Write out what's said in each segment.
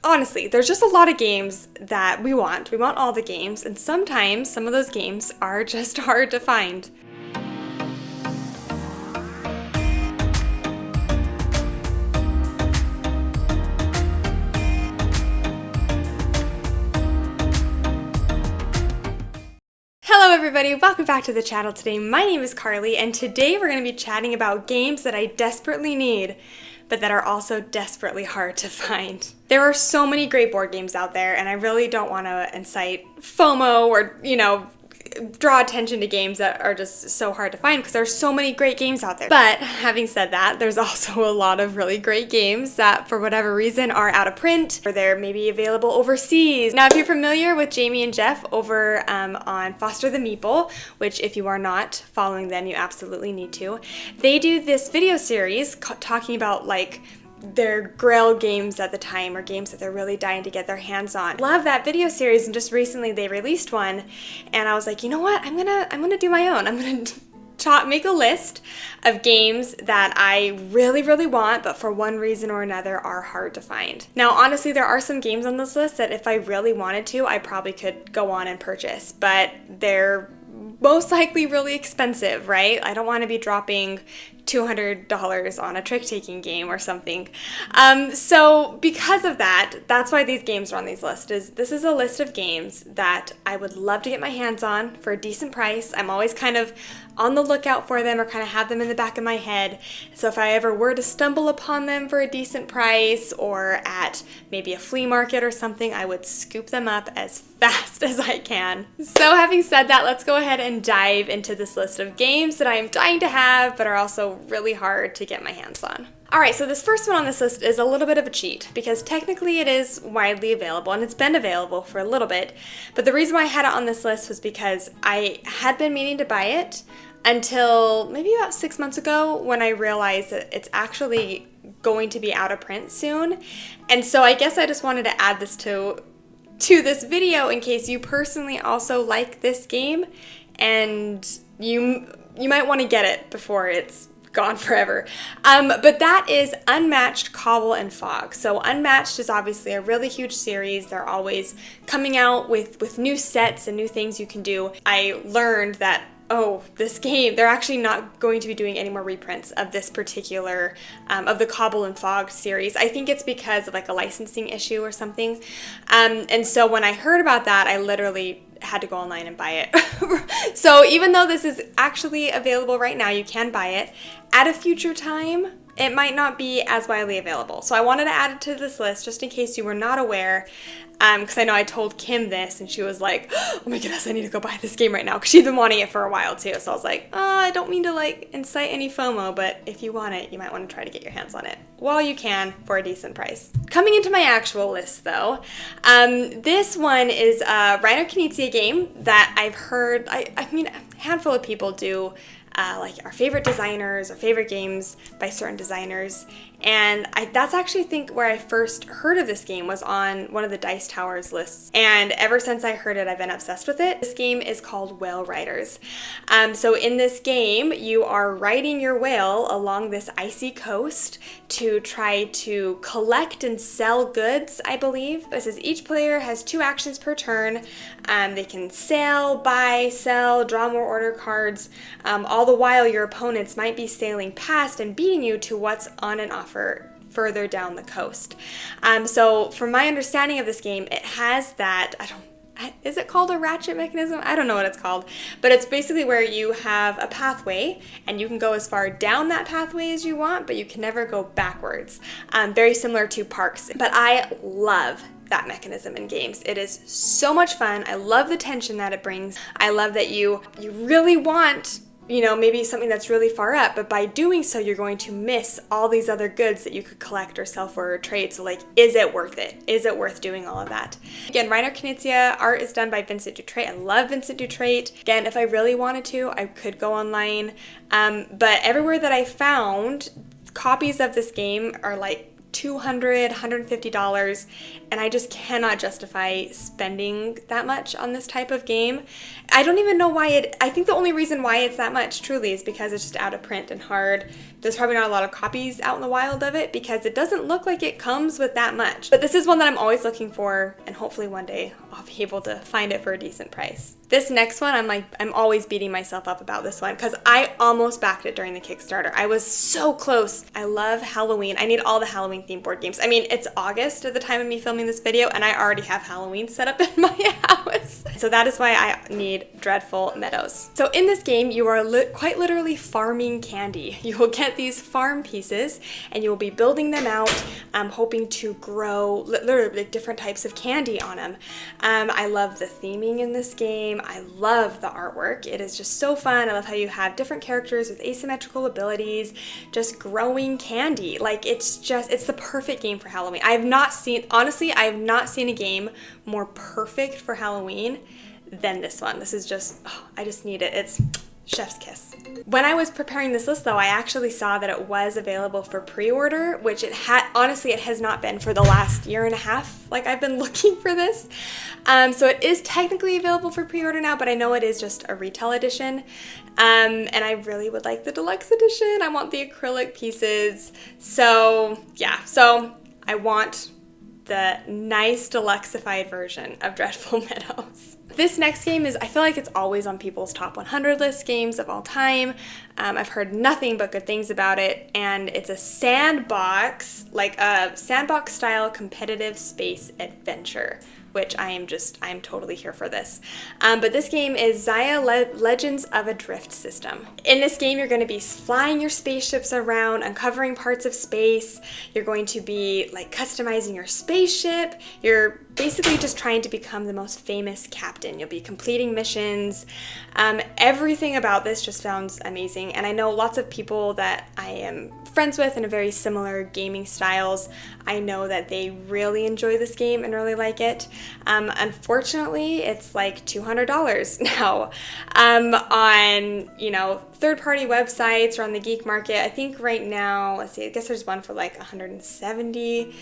Honestly, there's just a lot of games that we want. We want all the games, and sometimes some of those games are just hard to find. Hello everybody, welcome back to the channel today. My name is Carly, and today we're going to be chatting about games that I desperately need, but that are also desperately hard to find. There are so many great board games out there, and I really don't want to incite FOMO or, draw attention to games that are just so hard to find because there's so many great games out there. But having said that, there's also a lot of really great games that for whatever reason are out of print or they're maybe available overseas. Now, if you're familiar with Jamie and Jeff over on Foster the Meeple, which if you are not following them, you absolutely need to, they do this video series talking about their grail games at the time or games that they're really dying to get their hands on. Love that video series, and just recently they released one and I was like, you know what, I'm gonna do my own. I'm gonna make a list of games that I really want but for one reason or another are hard to find. Now honestly, there are some games on this list that if I really wanted to, I probably could go on and purchase, but they're most likely really expensive, right? I don't want to be dropping $200 on a trick-taking game or something. So because of that, that's why these games are on these lists. This is a list of games that I would love to get my hands on for a decent price. I'm always kind of on the lookout for them or kind of have them in the back of my head. So if I ever were to stumble upon them for a decent price or at maybe a flea market or something, I would scoop them up as fast as I can. So having said that, let's go ahead and dive into this list of games that I am dying to have but are also really hard to get my hands on. Alright, so this first one on this list is a little bit of a cheat because technically it is widely available and it's been available for a little bit, but the reason why I had it on this list was because I had been meaning to buy it until maybe about 6 months ago when I realized that it's actually going to be out of print soon, and so I guess I just wanted to add this to this video in case you personally also like this game and you might want to get it before it's gone forever. But that is Unmatched Cobble and Fog. So Unmatched is obviously a really huge series. They're always coming out with new sets and new things you can do. I learned that, oh, this game, they're actually not going to be doing any more reprints of this particular, of the Cobble and Fog series. I think it's because of a licensing issue or something. And so when I heard about that, I literally had to go online and buy it. So even though this is actually available right now, you can buy it. At a future time, it might not be as widely available. So I wanted to add it to this list just in case you were not aware, because I know I told Kim this and she was like, oh my goodness, I need to go buy this game right now, because she'd been wanting it for a while too. So I was like, oh, I don't mean to incite any FOMO, but if you want it, you might want to try to get your hands on it while you can for a decent price. Coming into my actual list though, this one is a Reiner Knizia game that I've heard, I mean, a handful of people do our favorite designers or favorite games by certain designers, and that's actually where I first heard of this game was on one of the Dice Towers lists, and ever since I heard it I've been obsessed with it. This game is called Whale Riders. So in this game you are riding your whale along this icy coast to try to collect and sell goods, I believe. It says each player has 2 actions per turn. They can sail, buy, sell, draw more order cards, all the while your opponents might be sailing past and beating you to what's on an offer further down the coast. So from my understanding of this game, it has that, is it called a ratchet mechanism? I don't know what it's called, but it's basically where you have a pathway and you can go as far down that pathway as you want, but you can never go backwards. Very similar to Parks, but I love that mechanism in games. It is so much fun. I love the tension that it brings. I love that you really want, maybe something that's really far up, but by doing so, you're going to miss all these other goods that you could collect or sell for or trade. So is it worth it? Is it worth doing all of that? Again, Reiner Knizia, art is done by Vincent Dutrait. I love Vincent Dutrait. Again, if I really wanted to, I could go online. But everywhere that I found, copies of this game are $200, $150, and I just cannot justify spending that much on this type of game. I don't even know why I think the only reason why it's that much truly is because it's just out of print and hard there's probably not a lot of copies out in the wild of it because it doesn't look like it comes with that much. But this is one that I'm always looking for, and hopefully one day I'll be able to find it for a decent price. This next one, I'm always beating myself up about this one because I almost backed it during the Kickstarter. I was so close. I love Halloween. I need all the Halloween themed board games. I mean, it's August at the time of me filming this video and I already have Halloween set up in my house. So that is why I need Dreadful Meadows. So in this game, you are quite literally farming candy. You will get these farm pieces and you will be building them out, hoping to grow literally like different types of candy on them. I love the theming in this game. I love the artwork. It is just so fun. I love how you have different characters with asymmetrical abilities, just growing candy. Like it's the perfect game for Halloween. I have not seen a game more perfect for Halloween than this one. This is just, I just need it. It's chef's kiss. When I was preparing this list though, I actually saw that it was available for pre-order, which honestly, it has not been for the last year and a half. Like I've been looking for this. So it is technically available for pre-order now, but I know it is just a retail edition. And I really would like the deluxe edition. I want the acrylic pieces. So yeah, so I want the nice deluxeified version of Dreadful Meadows. This next game I feel like it's always on people's top 100 list games of all time. I've heard nothing but good things about it, and it's a sandbox, like a sandbox style competitive space adventure, which I'm totally here for this. But this game is Zaya Legends of a Drift System. In this game, you're going to be flying your spaceships around, uncovering parts of space. You're going to be like customizing your spaceship. You're basically just trying to become the most famous captain. You'll be completing missions. Everything about this just sounds amazing. And I know lots of people that I am friends with in a very similar gaming styles. I know that they really enjoy this game and really like it. Unfortunately, it's like $200 now on, third-party websites or on the geek market. I think right now, let's see, I guess there's one for like $170,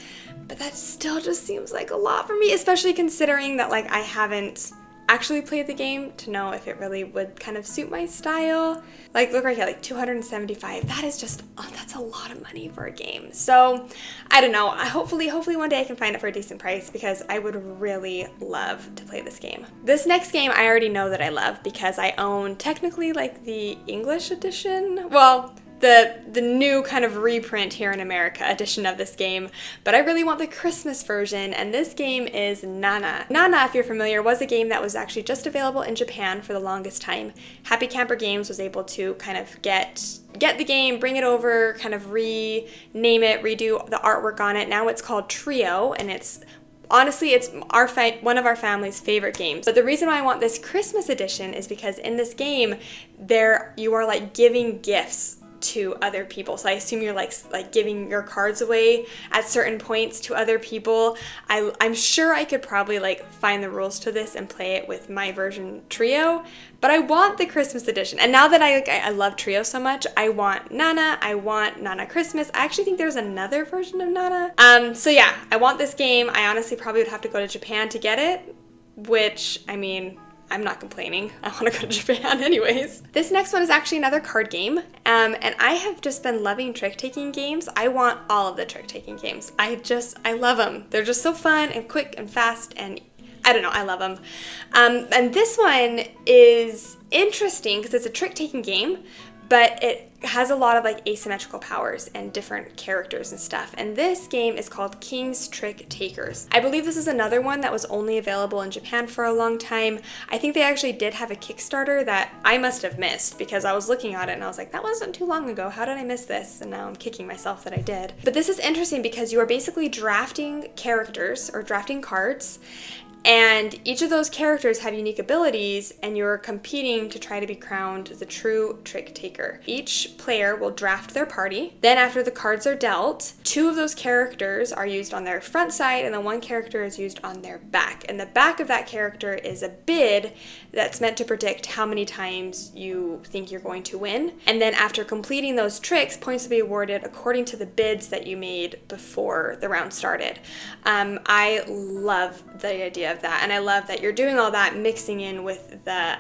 but that still just seems like a lot for me, especially considering that like I haven't actually played the game to know if it really would kind of suit my style. Like look right here, like $275. That is just, that's a lot of money for a game. So I don't know. Hopefully one day I can find it for a decent price because I would really love to play this game. This next game I already know that I love because I own technically like the English edition. Well, the new kind of reprint here in America edition of this game, but I really want the Christmas version, and this game is Nana. Nana, if you're familiar, was a game that was actually just available in Japan for the longest time. Happy Camper Games was able to kind of get the game, bring it over, kind of rename it, redo the artwork on it. Now it's called Trio, and honestly, it's one of our family's favorite games. But the reason why I want this Christmas edition is because in this game, you are like giving gifts to other people. So I assume you're like giving your cards away at certain points to other people. I'm sure I could probably like find the rules to this and play it with my version Trio, but I want the Christmas edition. And now that I love Trio so much, I want Nana. I want Nana Christmas. I actually think there's another version of Nana. So yeah, I want this game. I honestly probably would have to go to Japan to get it, which, I mean, I'm not complaining. I want to go to Japan anyways. This next one is actually another card game, and I have just been loving trick-taking games. I want all of the trick-taking games. I love them. They're just so fun and quick and fast, and I don't know, I love them. And this one is interesting because it's a trick-taking game, but it has a lot of like asymmetrical powers and different characters and stuff. And this game is called King's Trick Takers. I believe this is another one that was only available in Japan for a long time. I think they actually did have a Kickstarter that I must have missed because I was looking at it and I was like, that wasn't too long ago. How did I miss this? And now I'm kicking myself that I did. But this is interesting because you are basically drafting characters or drafting cards, and each of those characters have unique abilities, and you're competing to try to be crowned the true trick taker. Each player will draft their party. Then after the cards are dealt, 2 of those characters are used on their front side, and then 1 character is used on their back. And the back of that character is a bid that's meant to predict how many times you think you're going to win. And then after completing those tricks, points will be awarded according to the bids that you made before the round started. I love the idea of that, and I love that you're doing all that mixing in with the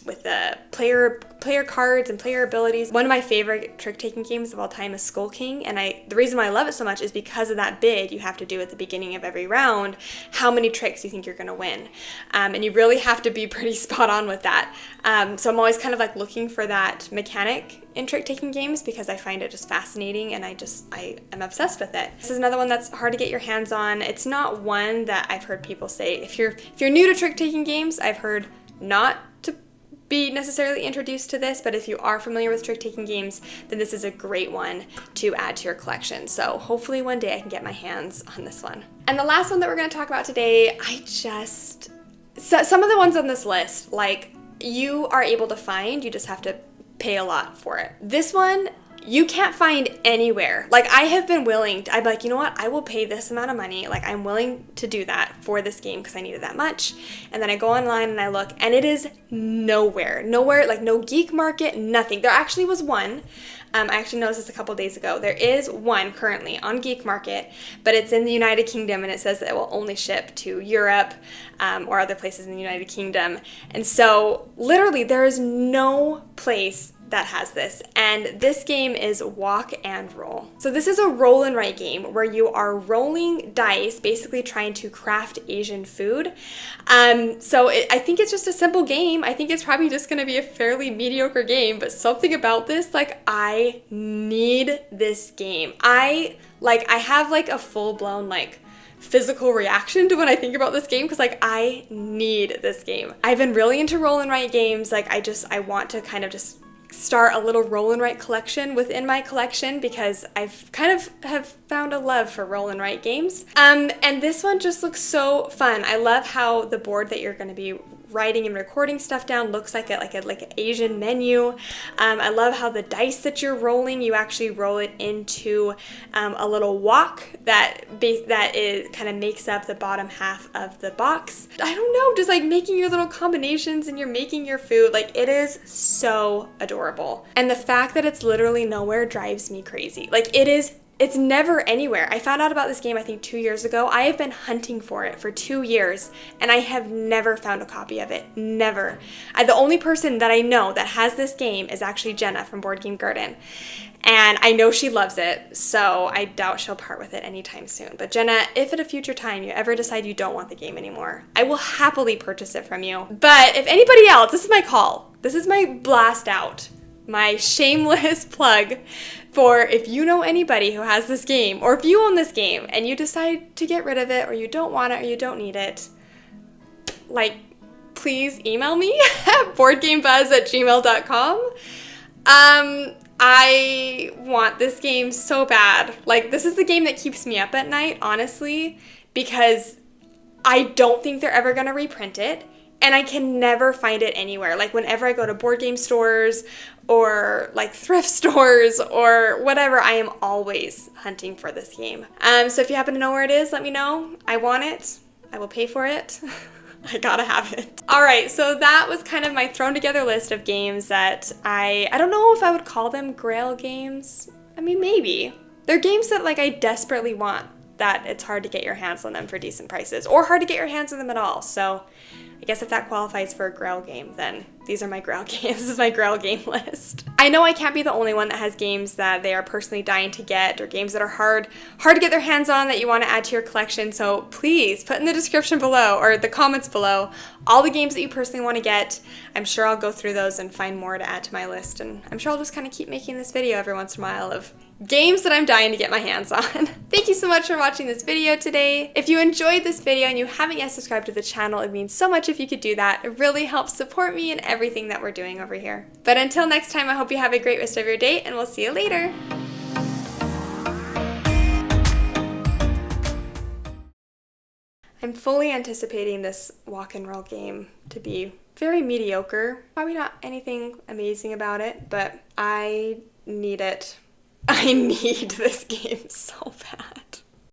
with the player cards and player abilities. One of my favorite trick-taking games of all time is Skull King, and the reason why I love it so much is because of that bid you have to do at the beginning of every round, how many tricks you think you're gonna win. And you really have to be pretty spot on with that. So I'm always kind of like looking for that mechanic in trick-taking games because I find it just fascinating, and I am obsessed with it. This is another one that's hard to get your hands on. It's not one that I've heard people say, if you're new to trick-taking games, I've heard not to be necessarily introduced to this, but if you are familiar with trick-taking games, then this is a great one to add to your collection. So hopefully one day I can get my hands on this one. And the last one that we're going to talk about today, some of the ones on this list, like, you are able to find, you just have to pay a lot for it. This one, you can't find anywhere. Like, I have been willing to, I'm like, you know what, I will pay this amount of money. Like, I'm willing to do that for this game because I need it that much. And then I go online and I look, and it is nowhere, like no Geek Market, nothing. There actually was one. I actually noticed this a couple days ago. There is one currently on Geek Market, but it's in the United Kingdom, and it says that it will only ship to Europe or other places in the United Kingdom. And so literally there is no place that has this, and this game is Walk and Roll. So this is a roll and write game where you are rolling dice, basically trying to craft Asian food. I think it's just a simple game. I think it's probably just gonna be a fairly mediocre game, but something about this, like, I need this game. I have like a full-blown like physical reaction to when I think about this game because like I need this game. I've been really into roll and write games. Like I want to kind of just start a little roll and write collection within my collection because I've kind of have found a love for roll and write games. And this one just looks so fun. I love how the board that you're going to be writing and recording stuff down looks like an Asian menu. I love how the dice that you're rolling, you actually roll it into a little wok that kind of makes up the bottom half of the box. I don't know, just like making your little combinations and you're making your food. Like, it is so adorable. And the fact that it's literally nowhere drives me crazy. Like, it's never anywhere. I found out about this game, I think 2 years ago. I have been hunting for it for 2 years, and I have never found a copy of it. Never. The only person that I know that has this game is actually Jenna from Board Game Garden. And I know she loves it, so I doubt she'll part with it anytime soon. But Jenna, if at a future time you ever decide you don't want the game anymore, I will happily purchase it from you. But if anybody else, this is my call. This is my blast out. My shameless plug for if you know anybody who has this game, or if you own this game and you decide to get rid of it, or you don't want it, or you don't need it, like, please email me at boardgamebuzz@gmail.com. I want this game so bad. Like, this is the game that keeps me up at night, honestly, because I don't think they're ever gonna reprint it. And I can never find it anywhere. Like, whenever I go to board game stores or like thrift stores or whatever, I am always hunting for this game. So if you happen to know where it is, let me know. I want it. I will pay for it. I gotta have it. All right, so that was kind of my thrown together list of games that I don't know if I would call them grail games. I mean, maybe. They're games that like I desperately want, that it's hard to get your hands on them for decent prices, or hard to get your hands on them at all. So I guess if that qualifies for a grail game, then these are my grail games. This is my grail game list. I know I can't be the only one that has games that they are personally dying to get, or games that are hard to get their hands on that you want to add to your collection. So please put in the description below, or the comments below, all the games that you personally want to get. I'm sure I'll go through those and find more to add to my list. And I'm sure I'll just kind of keep making this video every once in a while of games that I'm dying to get my hands on. Thank you so much for watching this video today. If you enjoyed this video and you haven't yet subscribed to the channel, it means so much if you could do that. It really helps support me in everything that we're doing over here. But until next time, I hope you have a great rest of your day, and we'll see you later. I'm fully anticipating this walk and roll game to be very mediocre. Probably not anything amazing about it, but I need it. I need this game so bad.